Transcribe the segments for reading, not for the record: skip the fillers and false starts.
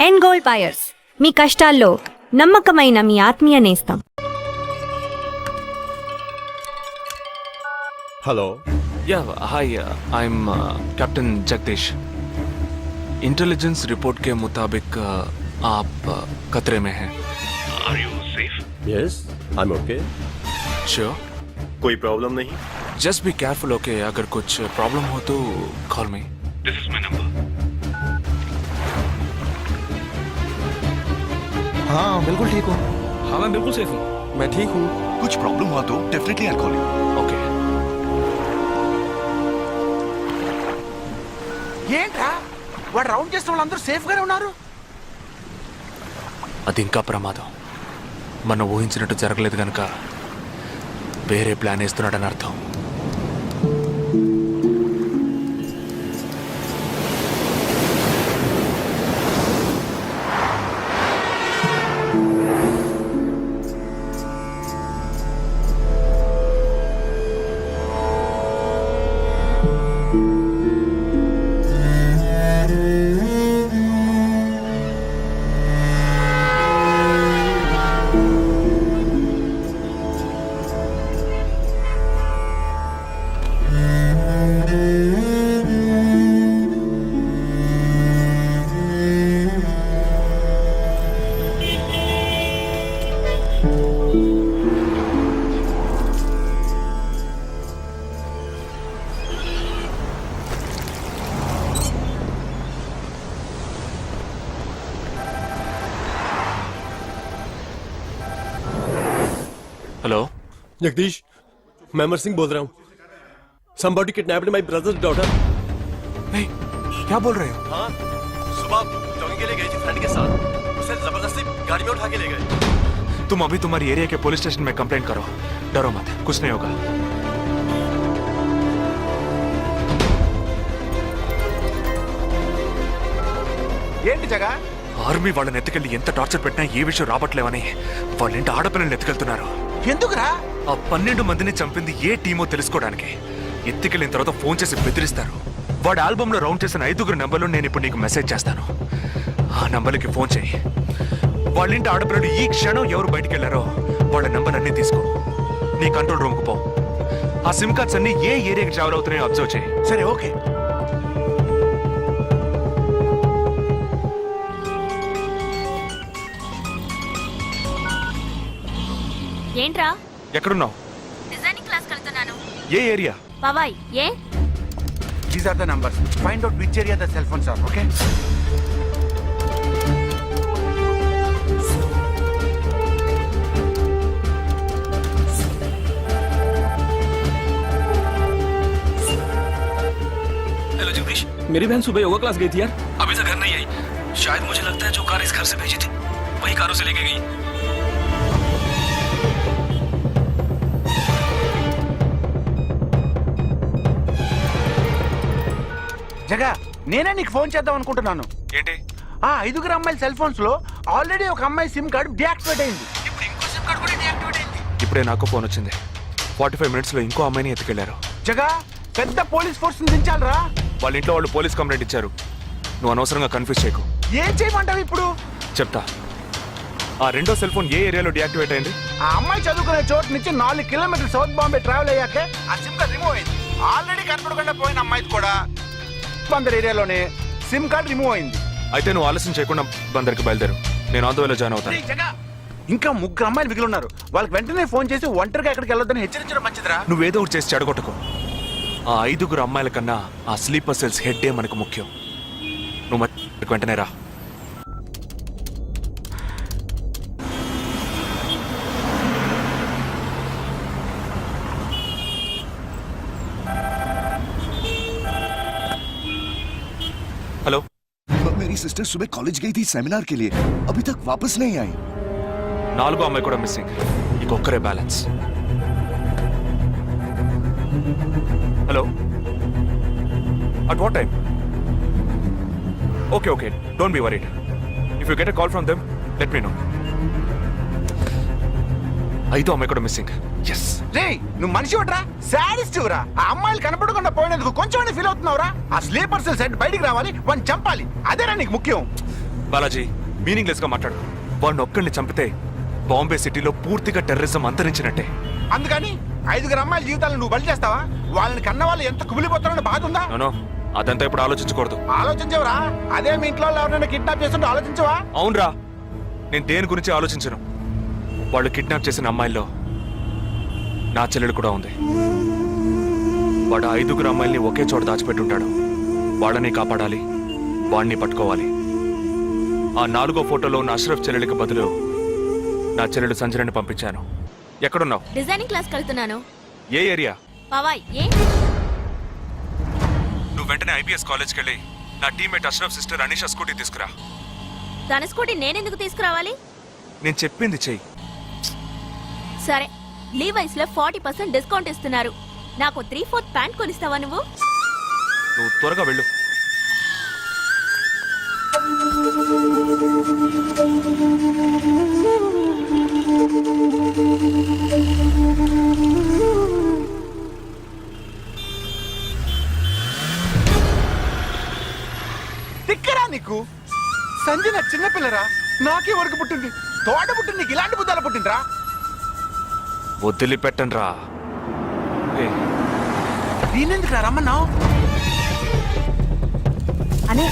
End gold buyers, మీ కష్టాల్లో నమ్మకమైన మీ ఆత్మీయ నేస్తం. हेलो या hi I am captain Jagdish. Intelligence report के मुताबिक आप खतरे में हैं. Are you safe? Yes I am okay. Sure? कोई प्रॉब्लम नहीं. Just be careful okay. अगर कुछ प्रॉब्लम हो तो call me. This is my number. हाँ बिल्कुल ठीक हूँ. हाँ मैं बिल्कुल सेफ हूँ. मैं ठीक हूँ. कुछ प्रॉब्लम हुआ तो definitely I call you. Okay. ఏంట్రా వాడు రౌండ్ చేసిన వాళ్ళందరూ సేఫ్ గానే ఉన్నారు. అది ఇంకా ప్రమాదం. మనం ఊహించినట్టు జరగలేదు కనుక వేరే ప్లాన్ వేస్తున్నాడని అర్థం. हेलो जगदीश, मैं अमर सिंह बोल रहा हूँ. Somebody kidnapped my brother's daughter. नहीं, क्या बोल रहे हो? हाँ, सुबह जॉगिंग के लिए गई थी फ्रेंड के साथ. उसे जबरदस्ती गाड़ी में उठा के ले गए. तुम अभी तुम्हारी एरिया के पुलिस स्टेशन में कंप्लेंट करो. डरो मत, कुछ नहीं होगा. ఏంటి జగా? ఆర్మీ వాళ్ళని ఎత్తుకెళ్ళి ఎంత టార్చర్ పెట్టినా ఏ విషయం రాబట్లేవని వాళ్ళేంటి ఆడపిల్లల్ని ఎత్తుకెళ్తున్నారు. ఎందుకురా? ఆ 12 మందిని చంపింది ఏ టీమో తెలుసుకోవడానికి. ఎత్తుకెళ్ళిన తర్వాత ఫోన్ చేసి బెదిరిస్తారు. వాడు ఆల్బమ్ లో రౌండ్ చేసిన 5 నెంబర్లు నేను ఇప్పుడు నీకు మెసేజ్ చేస్తాను. ఆ నంబర్లకి ఫోన్ చేయి. వాళ్ళింటి ఆడపిల్లలు ఈ క్షణం ఎవరు బయటికి వెళ్ళారో వాళ్ళ నంబర్ అన్ని తీసుకో. నీ కంట్రోల్ రూమ్ కు పో. ఆ సిమ్ కార్డ్స్ అన్ని ఏ ఏరియాకి ట్రావెల్ అవుతున్నాయో అబ్జర్వ్ చేయి. సరే ఓకే. ఏంట్రా? ఎక్కడున్నావు? డిజైనింగ్ క్లాస్ వెళ్తున్నాను. ఏ ఏరియా? పవాయ్. ఏ? These are the numbers. Find out which area the cell phones are. Okay. Hello Jagdish, मेरी बहन सुबह योगा क्लास गई थी यार. अभी तक घर नहीं आई. शायद मुझे लगता है जो कार इस घर से भेजी थी वही कारों से लेके गई. జగా నేనే నీకు ఫోన్ చేద్దాం అనుకుంటున్నాను. ఏంటి? ఆ 5 అమ్మాయిల సెల్ ఫోన్స్ లో ఆల్రెడీ ఒక అమ్మాయి సిమ్ కార్డ్ డియాక్టివేట్ అయింది. ఇప్పుడు ఇంకో సిమ్ కార్డ్ కూడా డియాక్టివేట్ అయింది. ఇప్పుడే నాకు ఫోన్ వచ్చింది. 45 మినిట్స్ లో ఇంకో అమ్మాయిని ఎత్తుకెళ్లారు. జగా పెద్ద పోలీస్ ఫోర్స్ దించాలరా. వాళ్ళ ఇంట్లో వాళ్ళు పోలీస్ కంప్లైంట్ ఇచ్చారు. నువ్వు అనవసరంగా కన్ఫ్యూజ్ చేయకు. ఏం చేయమంటావు ఇప్పుడు? చెప్తా. ఆ రెండో సెల్ ఫోన్ ఏ ఏరియాలో డియాక్టివేట్ అయింది? ఆ అమ్మాయి చదువుకునే చోటు నుంచి 4 కిలోమీటర్లు సౌత్ బాంబే ట్రావెల్ అయ్యాకే ఆ సిమ్ కార్డ్ రిమూవ్ అయింది. ఆల్రెడీ కనపడకుండా పోయిన అమ్మాయిది కూడా బందర్ ఏరియాలోనే సిమ్ కార్డ్ రిమూవ్ అయింది. అయితే నువ్వు ఆలస్యం చేయకుండా బందర్కి బయలుదేరు. నేను ఆందోళన జాయిన్ అవుతాను. ఇంకా 3 అమ్మాయిలు మిగిలి ఉన్నారు. వాళ్ళకి వెంటనే ఫోన్ చేసి ఒంటరిగా ఎక్కడికి వెళ్ళొద్దని హెచ్చరించడం మంచిదిరా. నువ్వేదో ఒకటి చేసి చెడగొట్టుకో. ఆ 5 అమ్మాయిల కన్నా ఆ స్లీపర్ సెల్స్ హెడ్డే మనకు ముఖ్యం. నువ్వు వెంటనే రా. हेलो. मेरी सिस्टर सुबह कॉलेज गई थी सेमिनार के लिए, अभी तक वापस नहीं आई. 4 అమ్మాయి కూడా మిస్సింగ్. ఇంకొక్కరే balance. Hello. At what time? Okay okay, don't be worried. If you get a call from them let me know. 5వ అమ్మాయి కూడా మిస్సింగ్. ఎస్. రే నువ్వు మనిషి ఒకట్రా, సాడిస్ట్ రా. ఆ అమ్మాయిలు కనపడకుండా పోయినందుకు కొంచెం ఫీల్ అవుతున్నావురా. ఆ స్లీపర్ సెల్ సెట్ బయటికి రావాలి, వాడిని చంపాలి. అదేరా నీకు ముఖ్యం. బాలాజీ మీనింగ్లెస్ గా మాట్లాడు. వాడిని ఒక్కడిని చంపితే బాంబే సిటీలో పూర్తిగా టెర్రరిజం అంతరించినట్టే. అందుకని 5 అమ్మాయిల జీవితాలను నువ్వు బలి చేస్తావా? వాళ్ళని కన్న వాళ్ళు ఎంత కుమిలిపోతారని బాధ ఉందా? నో, అదంతా ఇప్పుడు ఆలోచించకూడదు. ఆలోచించవరా? అదే మీ ఇంట్లో ఎవరైనా కిడ్నాప్ చేస్తుంటే ఆలోచించవా? అవునరా, నేను దేని గురించి ఆలోచించను. వాళ్ళు కిడ్నాప్ చేసిన అమ్మాయిల్లో నా చెల్లెలు కూడా ఉంది. వాడు 5 అమ్మాయిల్ని ఒకే చోట దాచిపెట్టుంటాడు. వాళ్ళని కాపాడాలి, వాడిని పట్టుకోవాలి. ఆ 4వ ఫోటోలో ఉన్న అష్రఫ్ చెల్లెలికి బదులు నా చెల్లెలు సంజనని పంపించాను. ఎక్కడున్నావు? డిజైనింగ్ క్లాస్ వెళ్తున్నాను. ఏ ఏరియా? పవాయ్. ఏ నువ్వు వెంటనే ఐబీఎస్ కాలేజ్కి వెళ్ళి నా teammate Ashraf sister Anisha scooty తీసుకురా. తన స్కూటీ నేనెందుకు తీసుకురావాలి? నేను చెప్పింది చెయ్యి. సరే, లీవైస్ లో 40% డిస్కౌంట్ ఇస్తున్నారు. నాకు 3/4 ప్యాంట్ కొనిస్తావా నువ్వు? నువ్వు త్వరగా వెళ్ళు. తిక్కరా నీకు? సంజన చిన్నపిల్లరా, నాకే వరకు పుట్టింది. తోడ పుట్టింది, నీకు ఇలాంటి బుద్ధాలు పుట్టిందిరా? వదిలిపెట్టను రా. దీనెందుకు రా రమ్మన్నావు? అనే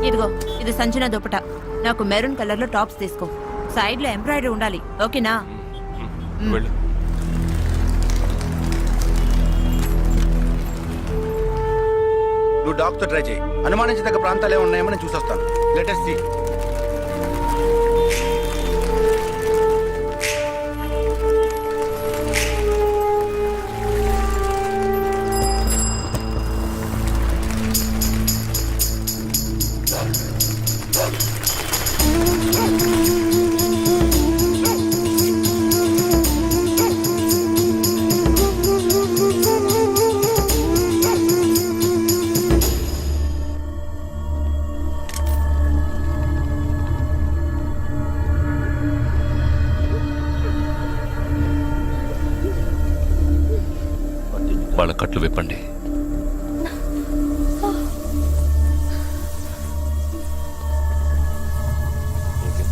ఇదిగో, ఇది సంచన దుపట. నాకు మెరూన్ కలర్ లో టాప్స్ తీసుకో. సైడ్ లో ఎంబ్రాయిడరీ ఉండాలి, ఓకేనా? వెళ్ళు. నువ్వు డాక్టర్ ట్రై చేయి. అనుమానించదగ్గ ప్రాంతాలు ఏమి ఉన్నాయేమో నేను చూసొస్తాను. Latest see. వాళ్ళ కట్లు విప్పండి.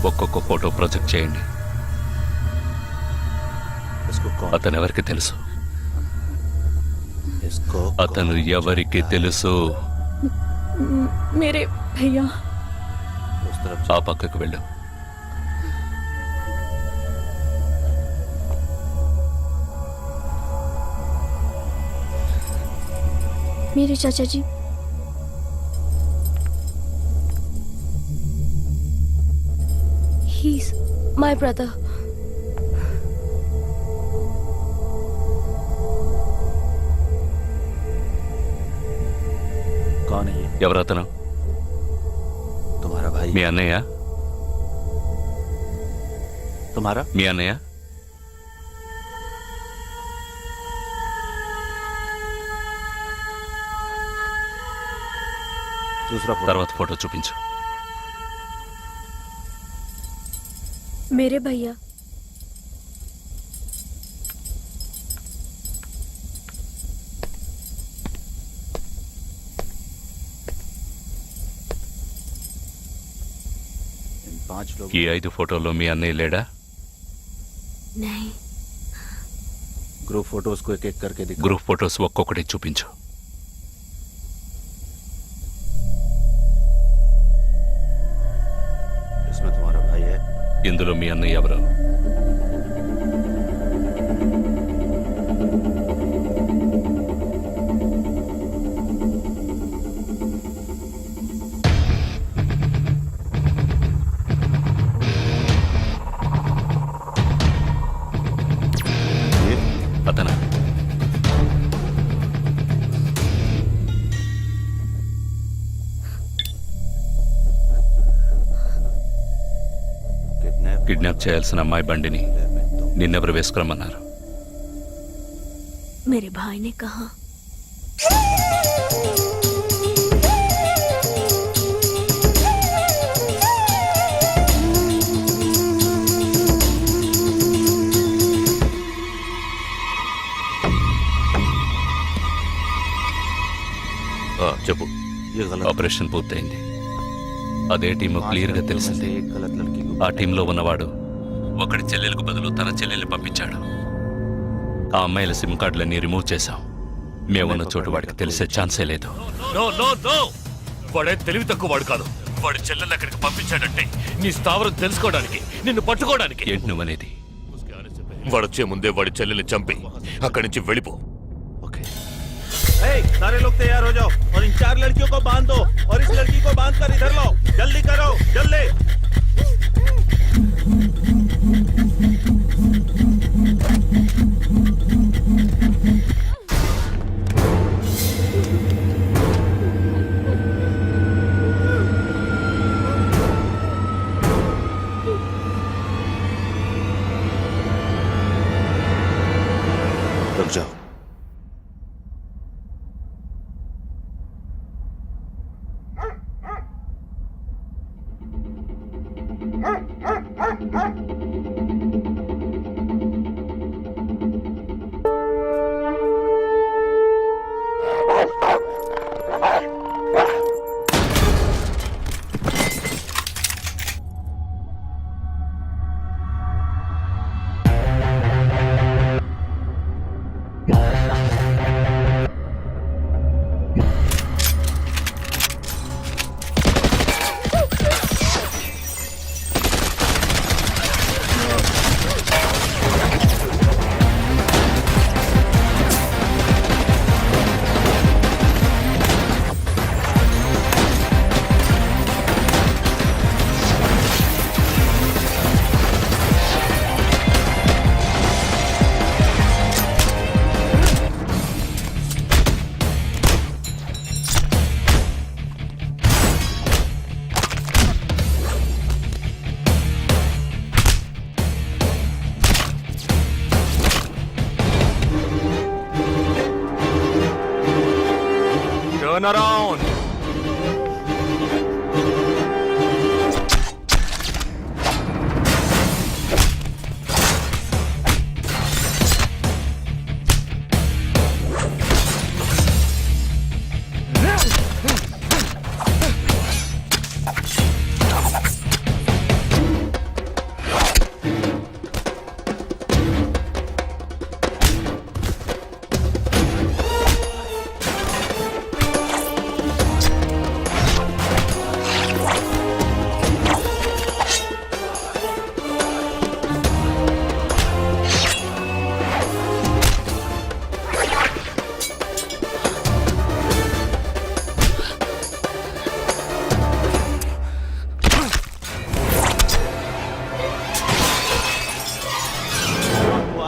ఒక్కొక్క ఫోటో ప్రొజెక్ట్ చేయండి. అతను ఎవరికి తెలుసు? అతను ఎవరికి తెలుసు? మేరే భయ్యా. ఆ పక్కకు వెళ్ళు. मेरे चाचा जी, he's my brother. कौन है ये? ఎవరతను? तुम्हारा भाई? మీ అన్నయ్య? तुम्हारा? మీ అన్నయ్య? दूसरा फोटो। తర్వాత ఫోటో చూపించు. मेरे भैया. इन 5 लोग। ఈ 5 ఫోటోల్లో మీ అన్నయ్య లేడా? नहीं. ग्रुप फोटोज को एक एक करके दिखा। గ్రూప్ ఫోటోస్ ఒక్కొక్కటి చూపించు. इसमें तुम्हारा भाई है? ఇందులో మీ అన్నయ్య ఎవరు? ये అతనా? కిడ్నాప్ చేయాల్సిన అమ్మాయి బండిని నిన్నెవరు వేసుకురమ్మన్నారు? मेरे भाई ने कहा. ఆపరేషన్ పూర్తయింది. అదే టీము క్లియర్గా తెలిసింది. ఆ టీంలో ఉన్నవాడు ఒకడి చెల్లెలకు బదులు తన చెల్లెల్ని పంపించాడు. ఆ అమ్మాయిల సిమ్ కార్డులన్నీ రిమూవ్ చేశాం. మేమున్న చోటు వాడికి తెలిసే ఛాన్సే లేదు. వాడే తెలివి తక్కువ వాడు కాదు. వాడి చెల్లెల్ని అక్కడికి పంపించాడంటే నీ స్థావరం తెలుసుకోవడానికి, నిన్ను పట్టుకోవడానికి. ఏంటి నువ్వనేది? వాడొచ్చే ముందే వాడి చెల్లెల్ని చంపి అక్కడి నుంచి వెళ్ళిపో. ఓకే? सारे लोग तैयार हो जाओ और इन 4 लड़कियों को बांध दो और इस लड़की को बांध कर इधर लो. जल्दी करो, जल्दी. रुक जाओ. Turn around.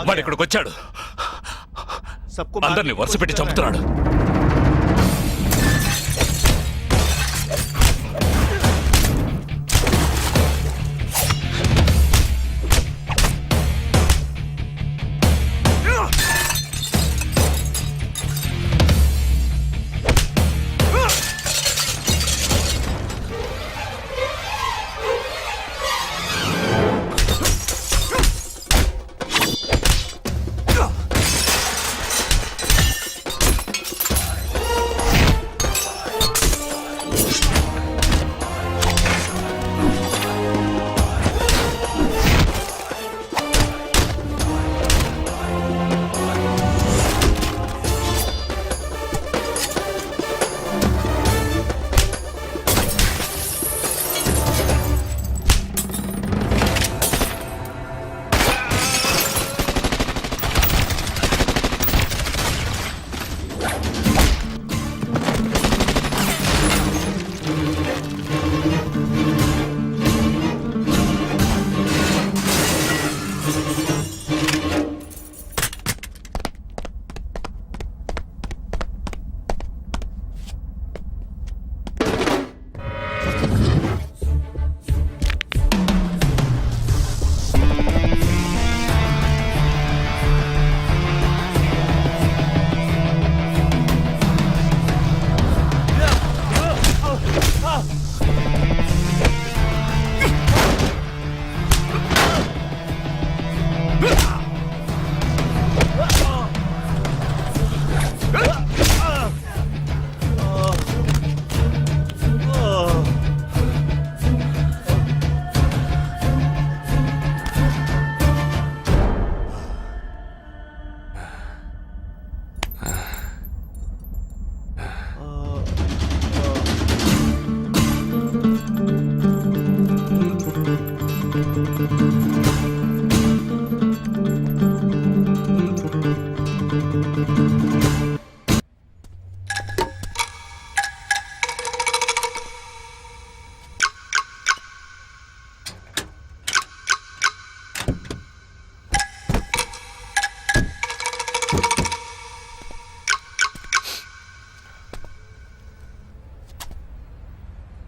వాడు ఇక్కడికి వచ్చాడు. అందరినీ వరుస పెట్టి చంపుతున్నాడు.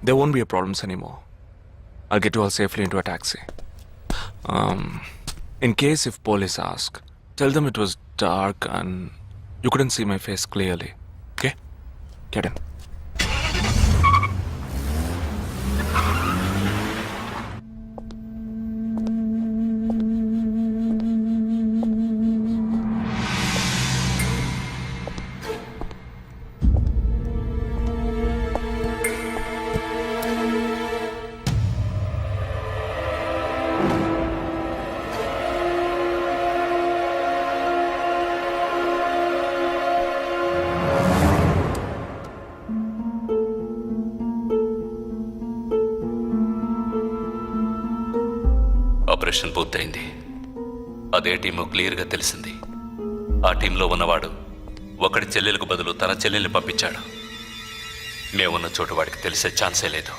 there won't be a problems anymore. I'll get you all safely into a taxi. In case if police ask, tell them it was dark and you couldn't see my face clearly. Okay? Get in. Operation పూర్తయింది. అదే team క్లియర్గా తెలిసింది. ఆ టీంలో ఉన్నవాడు ఒకడి చెల్లెలకు బదులు తన చెల్లెల్ని పంపించాడు. మేమున్న చోటు వాడికి తెలిసే ఛాన్సే లేదు.